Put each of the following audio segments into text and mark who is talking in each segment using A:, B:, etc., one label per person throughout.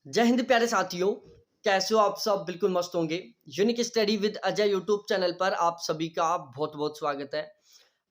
A: जय हिंद प्यारे साथियों। कैसे हो आप सब? बिल्कुल मस्त होंगे। Unique study with Ajay YouTube channel पर आप सभी का बहुत बहुत स्वागत है।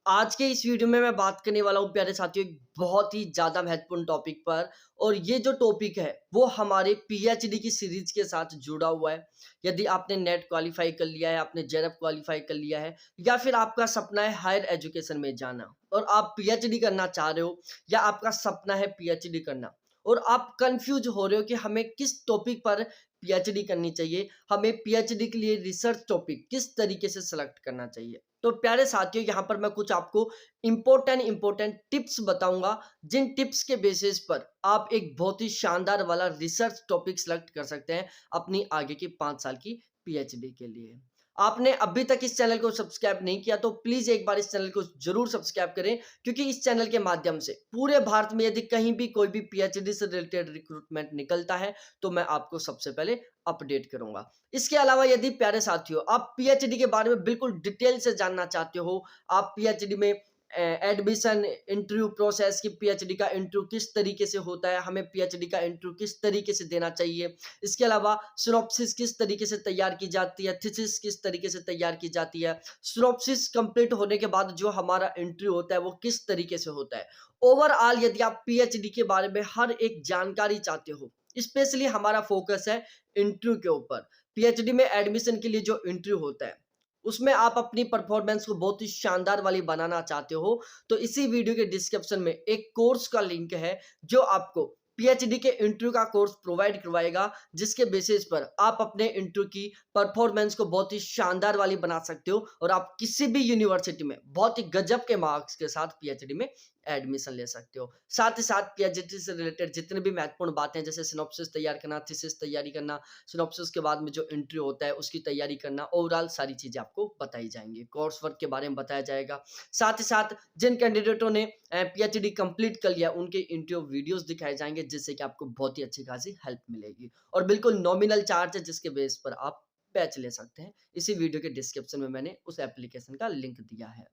A: आज के इस वीडियो में मैं बात करने वाला हूँ प्यारे साथियों एक बहुत ही ज़्यादा महत्वपूर्ण टॉपिक पर। और ये जो टॉपिक है वो हमारे पीएचडी की सीरीज के साथ जुड़ा हुआ है। यदि आपने नेट क्वालिफाई कर लिया है, आपने जेआरएफ क्वालिफाई कर लिया है, या फिर आपका सपना है हायर एजुकेशन में जाना और आप पीएचडी करना चाह रहे हो, या आपका सपना है पीएचडी करना और आप कंफ्यूज हो रहे हो कि हमें किस टॉपिक पर पीएचडी करनी चाहिए, हमें पीएचडी के लिए रिसर्च टॉपिक किस तरीके से सेलेक्ट करना चाहिए। तो प्यारे साथियों, यहाँ पर मैं कुछ आपको इंपॉर्टेंट टिप्स बताऊंगा, जिन टिप्स के बेसिस पर आप एक बहुत ही शानदार वाला रिसर्च टॉपिक सेलेक्ट कर सकते हैं अपनी आगे की 5 साल की पीएचडी के लिए। आपने अभी तक इस चैनल को सब्सक्राइब नहीं किया तो प्लीज एक बार इस चैनल को जरूर सब्सक्राइब करें, क्योंकि इस चैनल के माध्यम से पूरे भारत में यदि कहीं भी कोई भी पीएचडी से रिलेटेड रिक्रूटमेंट निकलता है तो मैं आपको सबसे पहले अपडेट करूंगा। इसके अलावा यदि प्यारे साथियों आप पीएचडी के बारे में बिल्कुल डिटेल से जानना चाहते हो, आप पीएचडी में एडमिशन इंटरव्यू प्रोसेस की, पीएचडी का इंटरव्यू किस तरीके से होता है, हमें पीएचडी का इंटरव्यू किस तरीके से देना चाहिए, इसके अलावा सिनॉप्सिस किस तरीके से तैयार की जाती है, थीसिस किस तरीके से तैयार की जाती है, सिनॉप्सिस कंप्लीट होने के बाद जो हमारा इंटरव्यू होता है वो किस तरीके से होता है, ओवरऑल यदि आप पीएचडी के बारे में हर एक जानकारी चाहते हो, स्पेशली हमारा फोकस है इंटरव्यू के ऊपर। पीएचडी में एडमिशन के लिए जो इंटरव्यू होता है उसमें आप अपनी परफॉर्मेंस को बहुत ही शानदार वाली बनाना चाहते हो, तो इसी वीडियो के डिस्क्रिप्शन में एक कोर्स का लिंक है जो आपको पीएचडी के इंटरव्यू का कोर्स प्रोवाइड करवाएगा, जिसके बेसिस पर आप अपने इंटरव्यू की परफॉर्मेंस को बहुत ही शानदार वाली बना सकते हो और आप किसी भी यूनिवर्सिटी में बहुत ही गजब के मार्क्स के साथ पीएचडी में एडमिशन ले सकते हो। साथ ही साथ पीएचडी से रिलेटेड जितने भी महत्वपूर्ण बातें हैं, जैसे सिनॉप्सिस तैयार करना, थीसिस तैयारी करना, सिनॉप्सिस के बाद में जो इंटरव्यू होता है उसकी तैयारी करना, ओवरऑल सारी चीजें आपको बताई जाएंगी, कोर्स वर्क के बारे में बताया जाएगा। साथ ही साथ जिन कैंडिडेटों ने पीएचडी कंप्लीट कर लिया उनके इंटरव्यू वीडियोस दिखाए जाएंगे, जिससे कि आपको बहुत ही अच्छी खासी हेल्प मिलेगी और बिल्कुल नॉमिनल चार्ज है जिसके बेस पर आप बैच ले सकते हैं। इसी वीडियो के डिस्क्रिप्शन में मैंने उस एप्लीकेशन का लिंक दिया है।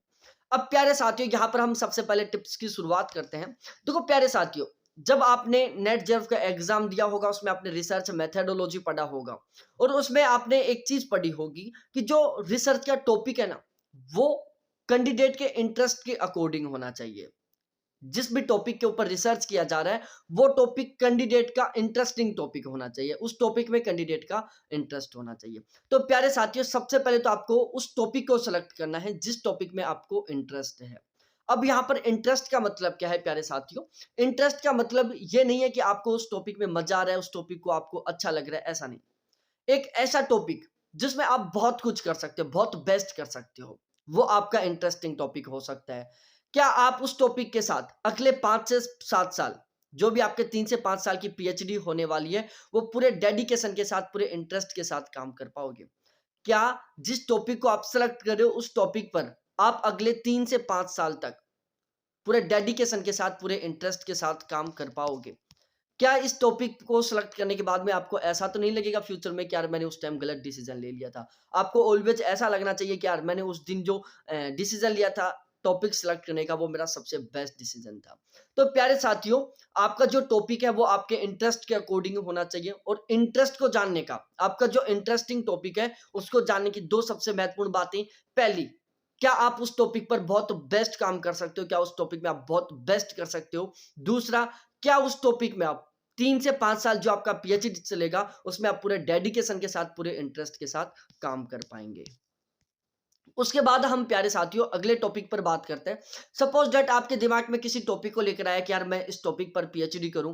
A: अब प्यारे साथियों, यहाँ पर हम सबसे पहले टिप्स की शुरुआत करते हैं। देखो प्यारे साथियों, जब आपने नेट जेआरएफ का एग्जाम दिया होगा उसमें आपने रिसर्च मेथोडोलॉजी पढ़ा होगा और उसमें आपने एक चीज पढ़ी होगी कि जो रिसर्च का टॉपिक है ना, वो कैंडिडेट के इंटरेस्ट के अकॉर्डिंग होना चाहिए। जिस भी टॉपिक के ऊपर रिसर्च किया जा रहा है वो टॉपिक कैंडिडेट का इंटरेस्टिंग टॉपिक होना चाहिए, उस टॉपिक में कैंडिडेट का इंटरेस्ट होना चाहिए। तो प्यारे साथियों, सबसे पहले तो आपको उस टॉपिक को सिलेक्ट करना है जिस टॉपिक में आपको इंटरेस्ट है। अब यहाँ पर इंटरेस्ट का मतलब क्या है प्यारे साथियों? इंटरेस्ट का मतलब ये नहीं है कि आपको उस टॉपिक में मजा आ रहा है, उस टॉपिक को आपको अच्छा लग रहा है, ऐसा नहीं। एक ऐसा टॉपिक जिसमें आप बहुत कुछ कर सकते हो, बहुत बेस्ट कर सकते हो, वो आपका इंटरेस्टिंग टॉपिक हो सकता है। क्या आप उस टॉपिक के साथ अगले 5 से 7 साल, जो भी आपके 3 से 5 साल की पीएचडी होने वाली है, वो पूरे डेडिकेशन के साथ, पूरे इंटरेस्ट के साथ काम कर पाओगे? क्या जिस टॉपिक को आप सेलेक्ट कर रहे हो उस टॉपिक पर आप अगले 3 से 5 साल तक पूरे डेडिकेशन के साथ, पूरे इंटरेस्ट के साथ काम कर पाओगे? क्या इस टॉपिक को सेलेक्ट करने के बाद में आपको ऐसा तो नहीं लगेगा फ्यूचर में कि यार मैंने उस टाइम गलत डिसीजन ले लिया था? आपको ऑलवेज ऐसा लगना चाहिए कि यार मैंने उस दिन जो डिसीजन लिया था टॉपिक सेलेक्ट करने का, वो मेरा सबसे बेस्ट डिसीजन था। तो प्यारे साथियों, आपका जो टॉपिक है वो आपके इंटरेस्ट के अकॉर्डिंग होना चाहिए और इंटरेस्ट को जानने का, आपका जो इंटरेस्टिंग टॉपिक है उसको जानने की दो सबसे महत्वपूर्ण बातें। पहली, क्या आप उस टॉपिक पर बहुत बेस्ट काम कर सकते हो, क्या उस टॉपिक में आप बहुत बेस्ट कर सकते हो? दूसरा, क्या उस टॉपिक में आप 3 से 5 साल जो आपका पीएचडी चलेगा उसमें आप पूरे डेडिकेशन के साथ, पूरे इंटरेस्ट के साथ काम कर पाएंगे? उसके बाद हम प्यारे साथियों अगले टॉपिक पर बात करते हैं। सपोज दैट आपके दिमाग में किसी टॉपिक को लेकर आया कि यार मैं इस टॉपिक पर पीएचडी करूं,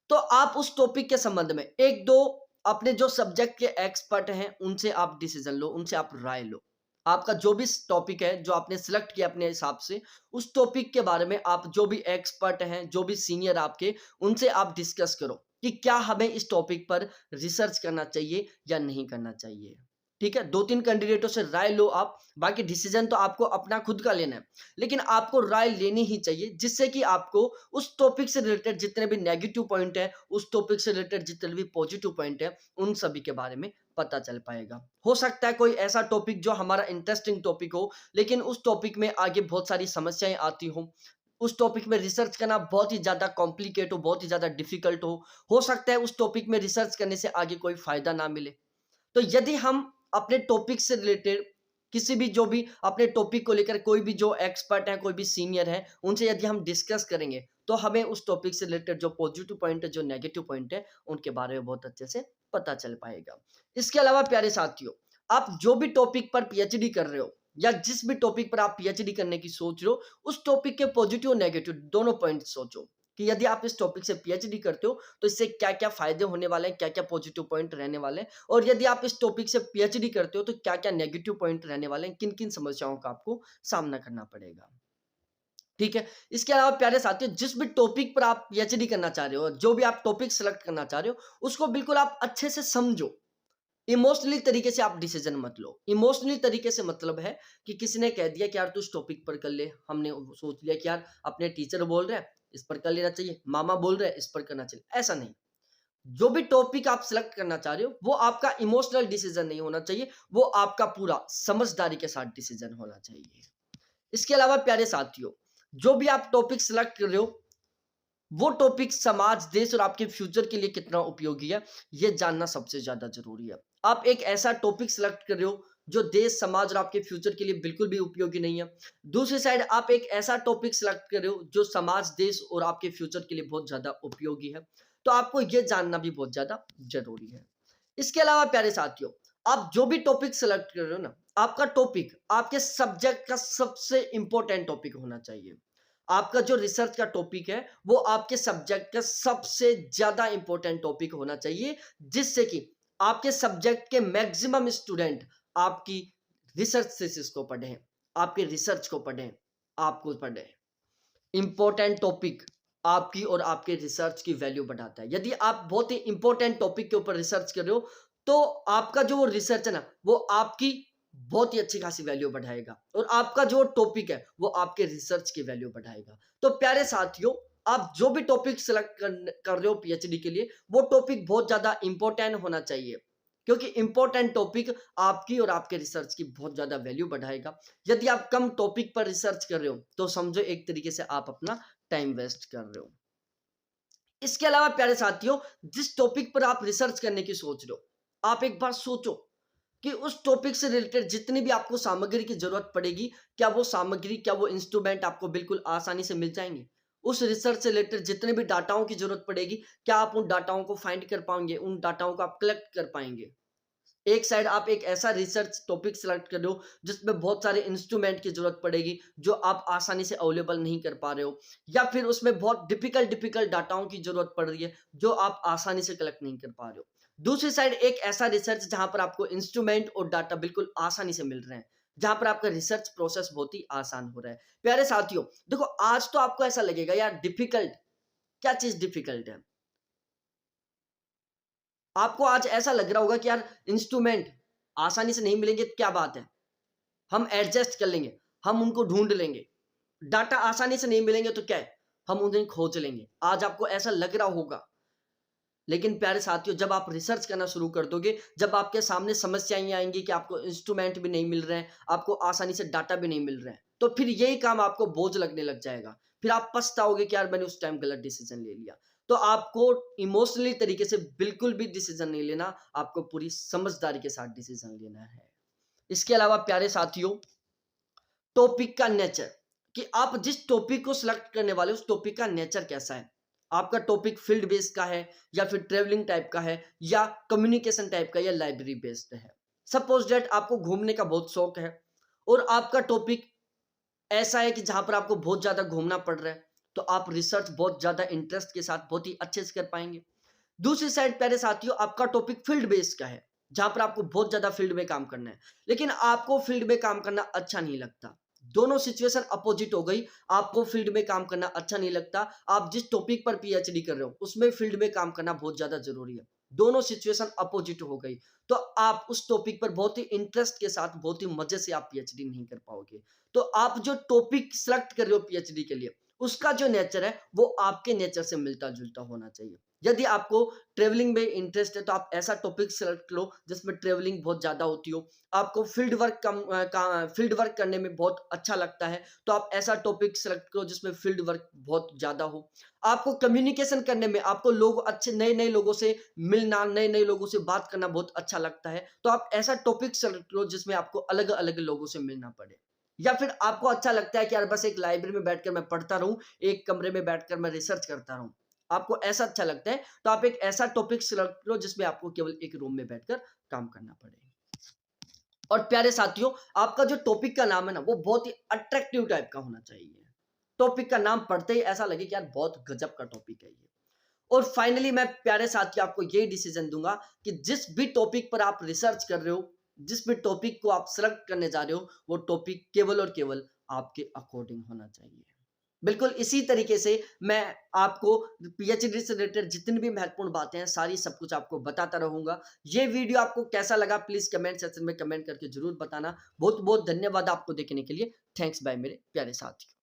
A: तो आप उस टॉपिक के संबंध में एक दो अपने जो सब्जेक्ट के एक्सपर्ट हैं उनसे आप डिसीजन लो, उनसे आप राय लो। आपका जो भी टॉपिक है जो आपने सिलेक्ट किया अपने हिसाब से, उस टॉपिक के बारे में आप जो भी एक्सपर्ट हैं, जो भी सीनियर आपके, उनसे आप डिस्कस करो कि क्या हमें इस टॉपिक पर रिसर्च करना चाहिए या नहीं करना चाहिए। ठीक है, 2-3 कैंडिडेटों से राय लो आप। बाकी डिसीजन तो आपको अपना खुद का लेना है, लेकिन आपको राय लेनी ही चाहिए, जिससे कि आपको उस टॉपिक से रिलेटेड जितने भी नेगेटिव पॉइंट है, उस टॉपिक से रिलेटेड जितने भी पॉजिटिव पॉइंट है, उन सभी के बारे में पता चल पाएगा। हो सकता है कोई ऐसा टॉपिक जो हमारा इंटरेस्टिंग टॉपिक हो, लेकिन उस टॉपिक में आगे बहुत सारी समस्याएं आती हो, उस टॉपिक में रिसर्च करना बहुत ही ज़्यादा कॉम्प्लिकेट हो, बहुत ही ज़्यादा डिफ़िकल्ट हो सकता है उस टॉपिक में रिसर्च करने से आगे कोई फ़ायदा ना मिले। तो यदि हम अपने टॉपिक से रिलेटेड किसी भी जो भी अपने टॉपिक को लेकर कोई भी जो एक्सपर्ट है, कोई भी सीनियर है, उनसे यदि हम डिस्कस करेंगे, तो हमें उस टॉपिक से रिलेटेड जो पॉजिटिव पॉइंट है, जो नेगेटिव पॉइंट है, उनके बारे में बहुत अच्छे से पता चल पाएगा। इसके अलावा प्यारे साथियों, आप जो भी टॉपिक पर पीएचडी कर रहे हो या जिस भी टॉपिक पर आप पीएचडी करने की सोच रहे हो, उस टॉपिक के पॉजिटिव और नेगेटिव दोनों पॉइंट सोचो कि यदि आप इस टॉपिक से पीएचडी करते हो, तो इससे क्या-क्या फ़ायदे होने वाले हैं, क्या-क्या पॉजिटिव पॉइंट रहने वाले हैं और यदि आप इस टॉपिक से पीएचडी करते हो, तो क्या-क्या नेगेटिव पॉइंट रहने वाले हैं, किन-किन समस्याओं का आपको सामना करना पड़ेगा। ठीक है? इसके अलावा प्यारे साथियों, जिस भी टॉपिक पर आप पीएचडी करना चाह रहे हो, जो भी आप टॉपिक सेलेक्ट करना चाह रहे हो, उसको बिल्कुल आप अच्छे से समझो। इमोशनली तरीके से आप डिसीजन मत लो। इमोशनली तरीके से मतलब है कि किसी ने कह दिया कि यार तू इस टॉपिक पर कर ले, हमने सोच लिया कि यार अपने टीचर बोल रहे हैं, इस पर कर लेना चाहिए, मामा बोल रहे हैं, इस पर करना चाहिए, ऐसा नहीं। जो भी टॉपिक आप सिलेक्ट करना चाह रहे हो, वो आपका इमोशनल डिसीजन नहीं होना चाहिए, वो आपका पूरा समझदारी के साथ डिसीजन होना चाहिए। इसके अलावा प्यारे साथियों, जो भी आप टॉपिक सिलेक्ट कर रहे हो, वो टॉपिक समाज, देश और आपके फ्यूचर के लिए कितना उपयोगी है, ये जानना सबसे ज़्यादा ज़रूरी है। आप एक ऐसा टॉपिक सिलेक्ट कर रहे हो, जो देश, समाज और आपके फ्यूचर के लिए बिल्कुल भी उपयोगी नहीं है। दूसरी साइड आप एक ऐसा टॉपिक सिलेक्ट कर रहे हो, जो समाज, देश और आपके फ्यूचर के लिए बहुत ज़्यादा उपयोगी है। तो आपको ये जानना भी बहुत ज़्यादा ज़रूरी है। इसके अलावा प्यारे साथियों, आप जो भी टॉपिक सिलेक्ट कर रहे हो ना, आपका टॉपिक आपके सब्जेक्ट का सबसे इम्पोर्टेंट टॉपिक होना चाहिए। आपका जो रिसर्च का टॉपिक है, वो आपके सब्जेक्ट का सबसे ज़्यादा इम्पोर्टेंट टॉपिक होना चाहिए, जिससे कि आपके सब्जेक्ट के मैक्सिमम स्टूडेंट आपकी रिसर्च थीसिस को पढ़ें, आपके रिसर्च को पढ़ें, आपको पढ़ें। इम्पोर्टेंट टॉपिक आपकी और आपके रिसर्च की वैल्यू बढ़ाता है। यदि आप बहुत ही इम्पोर्टेंट टॉपिक के ऊपर रिसर्च कर रहे हो, तो आपका जो वो रिसर्च है ना, वो आपकी बहुत ही अच्छी खासी वैल्यू बढ़ाएगा और आपका जो टॉपिक है, वो आपके रिसर्च की वैल्यू बढ़ाएगा। तो प्यारे साथियों, आप जो भी टॉपिक सेलेक्ट कर रहे हो पीएचडी के लिए, वो टॉपिक बहुत ज़्यादा इम्पोर्टेंट होना चाहिए, क्योंकि इम्पोर्टेंट टॉपिक आपकी और आपके रिसर्च की बहुत ज़्यादा वैल्यू बढ़ाएगा। यदि आप कम टॉपिक पर रिसर्च कर रहे हो, तो समझो एक तरीके से आप अपना टाइम वेस्ट कर रहे हो। इसके अलावा प्यारे साथियों, जिस टॉपिक पर आप रिसर्च करने की सोच रहे हो, आप एक बार सोचो कि उस टॉपिक से रिलेटेड जितनी भी आपको सामग्री की जरूरत पड़ेगी, क्या वो सामग्री, क्या वो इंस्ट्रूमेंट आपको बिल्कुल आसानी से मिल जाएंगे? उस रिसर्च से रिलेटेड जितने भी डाटाओं की जरूरत पड़ेगी, क्या आप उन डाटाओं को फाइंड कर पाएंगे, उन डाटाओं को आप कलेक्ट कर पाएंगे? एक साइड आप एक ऐसा रिसर्च टॉपिक सेलेक्ट कर रहे हो, जिसमें बहुत सारे इंस्ट्रूमेंट की जरूरत पड़ेगी, जो आप आसानी से अवेलेबल नहीं कर पा रहे हो, या फिर उसमें बहुत डिफिकल्ट डाटाओं की जरूरत पड़ रही है, जो आप आसानी से कलेक्ट नहीं कर पा रहे हो। दूसरी साइड एक ऐसा रिसर्च जहां पर आपको इंस्ट्रूमेंट और डाटा बिल्कुल आसानी से मिल रहे हैं, जहां पर आपका रिसर्च प्रोसेस बहुत ही आसान हो रहा है। प्यारे साथियों, देखो आज तो आपको ऐसा लगेगा यार डिफिकल्ट, क्या चीज डिफिकल्ट है? आपको आज ऐसा लग रहा होगा कि यार इंस्ट्रूमेंट आसानी से नहीं मिलेंगे तो क्या बात है, हम एडजस्ट कर लेंगे, हम उनको ढूंढ लेंगे। डाटा आसानी से नहीं मिलेंगे तो क्या है, हम उन्हें खोज लेंगे। आज आपको ऐसा लग रहा होगा, लेकिन प्यारे साथियों, जब आप रिसर्च करना शुरू कर दोगे, जब आपके सामने समस्याएं आएंगी कि आपको इंस्ट्रूमेंट भी नहीं मिल रहे हैं, आपको आसानी से डाटा भी नहीं मिल रहे हैं, तो फिर यही काम आपको बोझ लगने लग जाएगा। फिर आप पछताओगे कि यार मैंने उस टाइम गलत डिसीजन ले लिया। तो आपको इमोशनली तरीके से बिल्कुल भी डिसीजन नहीं लेना, आपको पूरी समझदारी के साथ डिसीजन लेना है। इसके अलावा प्यारे साथियों, टॉपिक का नेचर, कि आप जिस टॉपिक को सिलेक्ट करने वाले उस टॉपिक का नेचर कैसा है। आपका टॉपिक फील्ड बेस्ड का है, या फिर ट्रेवलिंग टाइप का है, या कम्युनिकेशन टाइप का, या लाइब्रेरी बेस्ड है। सपोज दैट आपको घूमने का बहुत शौक है और आपका टॉपिक ऐसा है कि जहां पर आपको बहुत ज्यादा घूमना पड़ रहा है, तो आप रिसर्च बहुत ज्यादा इंटरेस्ट के साथ बहुत ही अच्छे से कर पाएंगे। दूसरी साइड प्यारे साथियों, आपका टॉपिक फील्ड बेस्ड का है, जहां पर आपको बहुत ज्यादा फील्ड में काम करना है, लेकिन आपको फील्ड में काम करना अच्छा नहीं लगता। दोनों सिचुएशन अपोजिट हो गई। आपको फील्ड में काम करना अच्छा नहीं लगता, आप जिस टॉपिक पर पीएचडी कर रहे हो उसमें फील्ड में काम करना बहुत ज्यादा जरूरी है। दोनों सिचुएशन अपोजिट हो गई, तो आप उस टॉपिक पर बहुत ही इंटरेस्ट के साथ, बहुत ही मजे से आप पीएचडी नहीं कर पाओगे। तो आप जो टॉपिक सिलेक्ट कर रहे हो पीएचडी के लिए, उसका जो नेचर है वो आपके नेचर से मिलता-जुलता होना चाहिए। यदि आपको ट्रैवलिंग में इंटरेस्ट है तो आप ऐसा टॉपिक सेलेक्ट लो जिसमें ट्रैवलिंग बहुत ज़्यादा होती हो। आपको फील्ड वर्क करने में बहुत अच्छा लगता है तो आप ऐसा टॉपिक सेलेक्ट करो जिसमें फील्ड वर्क बहुत ज़्यादा हो। आपको कम्युनिकेशन करने में आपको लोग अच्छे नए-नए लोगों से मिलना, नए-नए लोगों से बात करना बहुत अच्छा लगता है, तो आप ऐसा टॉपिक सेलेक्ट करो जिसमें आपको अलग-अलग लोगों से मिलना पड़े। या फिर आपको अच्छा लगता है कि यार बस एक लाइब्रेरी में बैठकर मैं पढ़ता रहूँ, एक कमरे में बैठकर मैं रिसर्च करता रहूँ। आपको ऐसा अच्छा लगता है, तो आप एक ऐसा टॉपिक सेलेक्ट करो जिसमें आपको केवल एक रूम में बैठकर काम करना पड़े। और प्यारे साथियों, आपका जो टॉपिक का नाम है ना, वो बहुत ही अट्रैक्टिव टाइप का होना चाहिए। टॉपिक का नाम पढ़ते ही ऐसा लगे कि यार बहुत गजब का टॉपिक है ये। और फाइनली मैं प्यारे साथियों आपको ये डिसीजन दूंगा कि जिस भी टॉपिक पर आप रिसर्च कर रहे हो, जिस भी टॉपिक को आप सेलेक्ट करने जा रहे हो, वो टॉपिक केवल और केवल आपके अकॉर्डिंग होना चाहिए। बिल्कुल इसी तरीके से मैं आपको पीएचडी से रिलेटेड जितनी भी महत्वपूर्ण बातें हैं, सारी सब कुछ आपको बताता रहूंगा। ये वीडियो आपको कैसा लगा प्लीज कमेंट सेक्शन में कमेंट करके जरूर बताना। बहुत बहुत धन्यवाद आपको देखने के लिए। थैंक्स बाय मेरे प्यारे साथियों।